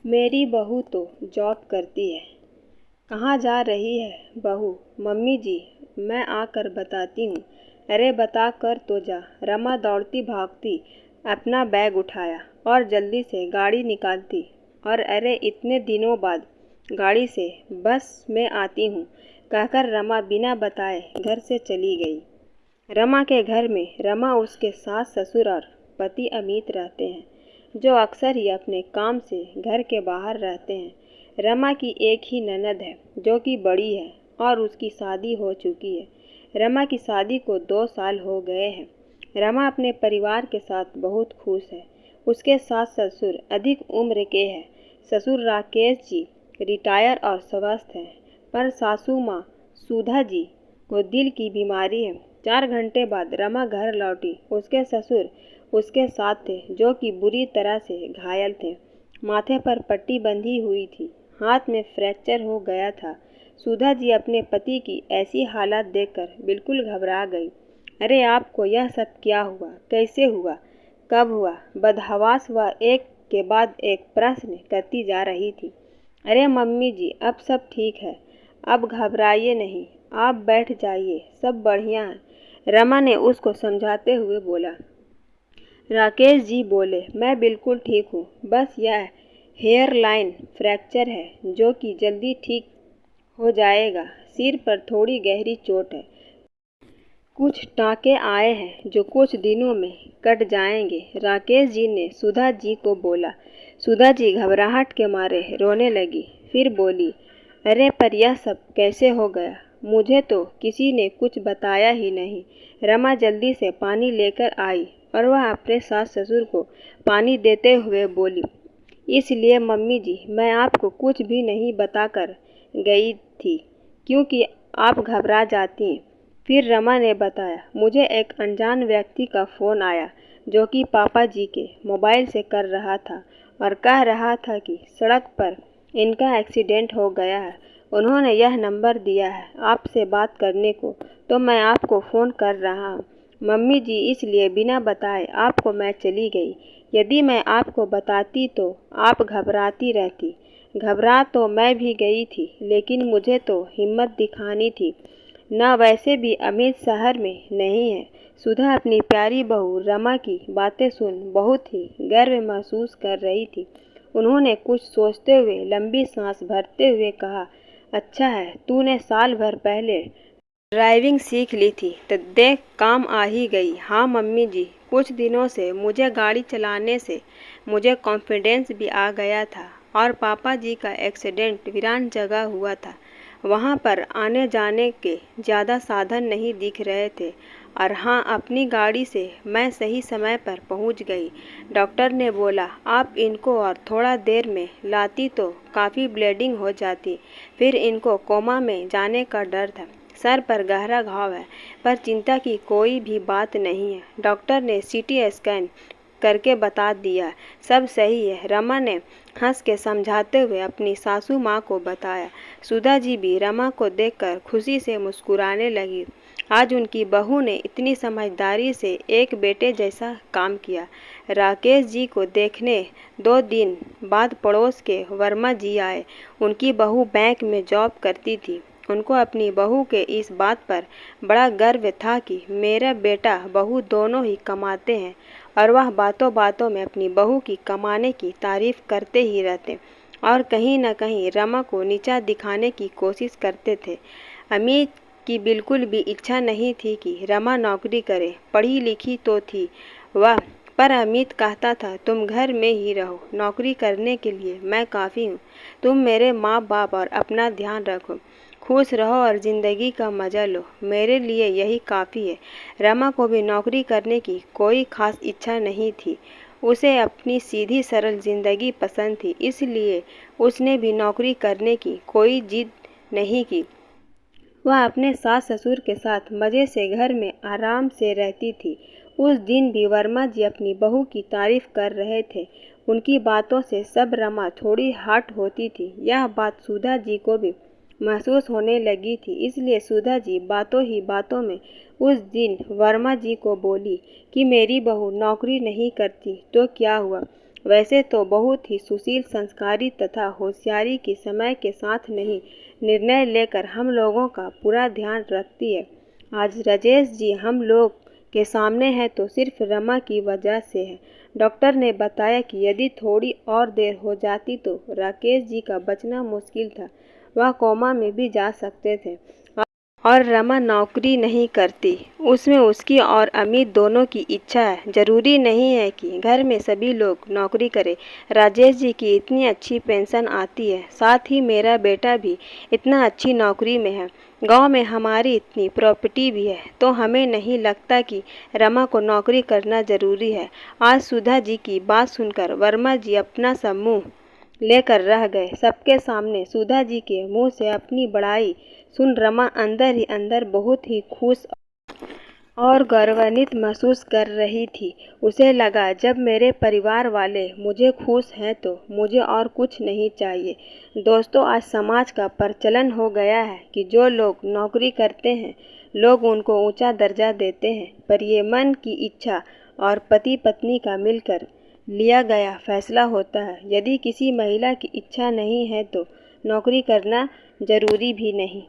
मेरी बहू तो जॉब करती है। कहाँ जा रही है बहू? मम्मी जी, मैं आकर बताती हूँ। अरे बता कर तो जा। रमा दौड़ती भागती अपना बैग उठाया और जल्दी से गाड़ी निकालती और अरे इतने दिनों बाद गाड़ी से बस में आती हूँ कहकर रमा बिना बताए घर से चली गई। रमा के घर में रमा, उसके सास ससुर और पति अमित रहते हैं, जो अक्सर ही अपने काम से घर के बाहर रहते हैं। रमा की एक ही ननद है जो कि बड़ी है और उसकी शादी हो चुकी है। रमा की शादी को 2 साल हो गए हैं। रमा अपने परिवार के साथ बहुत खुश है। उसके सास ससुर अधिक उम्र के हैं। ससुर राकेश जी रिटायर और स्वस्थ हैं, पर सासू माँ सुधा जी को दिल की बीमारी है। 4 घंटे बाद रमा घर लौटी। उसके ससुर उसके साथ थे, जो कि बुरी तरह से घायल थे। माथे पर पट्टी बंधी हुई थी, हाथ में फ्रैक्चर हो गया था। सुधा जी अपने पति की ऐसी हालत देखकर बिल्कुल घबरा गई। अरे आपको यह सब क्या हुआ? कैसे हुआ? कब हुआ? बदहवास वह एक के बाद एक प्रश्न करती जा रही थी। अरे मम्मी जी, अब सब ठीक है, अब घबराइए नहीं, आप बैठ जाइए, सब बढ़िया है, रमा ने उसको समझाते हुए बोला। राकेश जी बोले, मैं बिल्कुल ठीक हूँ, बस यह हेयर लाइन फ्रैक्चर है जो कि जल्दी ठीक हो जाएगा। सिर पर थोड़ी गहरी चोट है, कुछ टाँके आए हैं जो कुछ दिनों में कट जाएंगे। राकेश जी ने सुधा जी को बोला। सुधा जी घबराहट के मारे रोने लगी, फिर बोली, अरे पर यह सब कैसे हो गया? मुझे तो किसी ने कुछ बताया ही नहीं। रमा जल्दी से पानी लेकर आई और वह अपने सास ससुर को पानी देते हुए बोली, इसलिए मम्मी जी मैं आपको कुछ भी नहीं बताकर गई थी क्योंकि आप घबरा जाती हैं। फिर रमा ने बताया, मुझे एक अनजान व्यक्ति का फ़ोन आया जो कि पापा जी के मोबाइल से कर रहा था और कह रहा था कि सड़क पर इनका एक्सीडेंट हो गया है। उन्होंने यह नंबर दिया है आपसे बात करने को, तो मैं आपको फ़ोन कर रहा हूँ मम्मी जी, इसलिए बिना बताए आपको मैं चली गई। यदि मैं आपको बताती तो आप घबराती रहती। घबरा तो मैं भी गई थी, लेकिन मुझे तो हिम्मत दिखानी थी ना, वैसे भी अमित शहर में नहीं है। सुधा अपनी प्यारी बहू रमा की बातें सुन बहुत ही गर्व महसूस कर रही थी। उन्होंने कुछ सोचते हुए लंबी सांस भरते हुए कहा, अच्छा है तूने साल भर पहले ड्राइविंग सीख ली थी तो देख काम आ ही गई। हाँ मम्मी जी, कुछ दिनों से मुझे गाड़ी चलाने से मुझे कॉन्फिडेंस भी आ गया था और पापा जी का एक्सीडेंट वीरान जगह हुआ था। वहाँ पर आने जाने के ज़्यादा साधन नहीं दिख रहे थे और हाँ, अपनी गाड़ी से मैं सही समय पर पहुँच गई। डॉक्टर ने बोला आप इनको और थोड़ा देर में लाती तो काफ़ी ब्लीडिंग हो जाती, फिर इनको कोमा में जाने का डर था। सर पर गहरा घाव है, पर चिंता की कोई भी बात नहीं है। डॉक्टर ने सीटी स्कैन करके बता दिया सब सही है, रमा ने हंस के समझाते हुए अपनी सासू माँ को बताया। सुधा जी भी रमा को देखकर खुशी से मुस्कुराने लगी। आज उनकी बहू ने इतनी समझदारी से एक बेटे जैसा काम किया। राकेश जी को देखने 2 दिन बाद पड़ोस के वर्मा जी आए। उनकी बहू बैंक में जॉब करती थी। उनको अपनी बहू के इस बात पर बड़ा गर्व था कि मेरा बेटा बहू दोनों ही कमाते हैं, और वह बातों बातों में अपनी बहू की कमाने की तारीफ करते ही रहते और कहीं न कहीं रमा को नीचा दिखाने की कोशिश करते थे। अमित की बिल्कुल भी इच्छा नहीं थी कि रमा नौकरी करे, पढ़ी लिखी तो थी वह, पर अमित कहता था तुम घर में ही रहो, नौकरी करने के लिए मैं काफ़ी हूँ, तुम मेरे माँ बाप और अपना ध्यान रखो, खुश रहो और ज़िंदगी का मज़ा लो, मेरे लिए यही काफ़ी है। रमा को भी नौकरी करने की कोई ख़ास इच्छा नहीं थी। उसे अपनी सीधी सरल ज़िंदगी पसंद थी, इसलिए उसने भी नौकरी करने की कोई जिद नहीं की। वह अपने सास ससुर के साथ मज़े से घर में आराम से रहती थी। उस दिन भी वर्मा जी अपनी बहू की तारीफ कर रहे थे। उनकी बातों से सब रमा थोड़ी हट होती थी। यह बात सुधा जी को भी महसूस होने लगी थी, इसलिए सुधा जी बातों ही बातों में उस दिन वर्मा जी को बोली कि मेरी बहू नौकरी नहीं करती तो क्या हुआ, वैसे तो बहुत ही सुशील, संस्कारी तथा होशियारी के समय के साथ नहीं निर्णय लेकर हम लोगों का पूरा ध्यान रखती है। आज राजेश जी हम लोग के सामने है तो सिर्फ रमा की वजह से है। डॉक्टर ने बताया कि यदि थोड़ी और देर हो जाती तो राकेश जी का बचना मुश्किल था, वह कोमा में भी जा सकते थे। और रमा नौकरी नहीं करती, उसमें उसकी और अमित दोनों की इच्छा है। जरूरी नहीं है कि घर में सभी लोग नौकरी करें। राजेश जी की इतनी अच्छी पेंशन आती है, साथ ही मेरा बेटा भी इतना अच्छी नौकरी में है, गांव में हमारी इतनी प्रॉपर्टी भी है, तो हमें नहीं लगता कि रमा को नौकरी करना जरूरी है। आज सुधा जी की बात सुनकर वर्मा जी अपना सा मुँह लेकर रह गए। सबके सामने सुधा जी के मुंह से अपनी बड़ाई सुन रमा अंदर ही अंदर बहुत ही खुश और गौरवान्वित महसूस कर रही थी। उसे लगा जब मेरे परिवार वाले मुझे खुश हैं तो मुझे और कुछ नहीं चाहिए। दोस्तों, आज समाज का प्रचलन हो गया है कि जो लोग नौकरी करते हैं लोग उनको ऊंचा दर्जा देते हैं, पर ये मन की इच्छा और पति पत्नी का मिलकर लिया गया फैसला होता है। यदि किसी महिला की इच्छा नहीं है तो नौकरी करना जरूरी भी नहीं।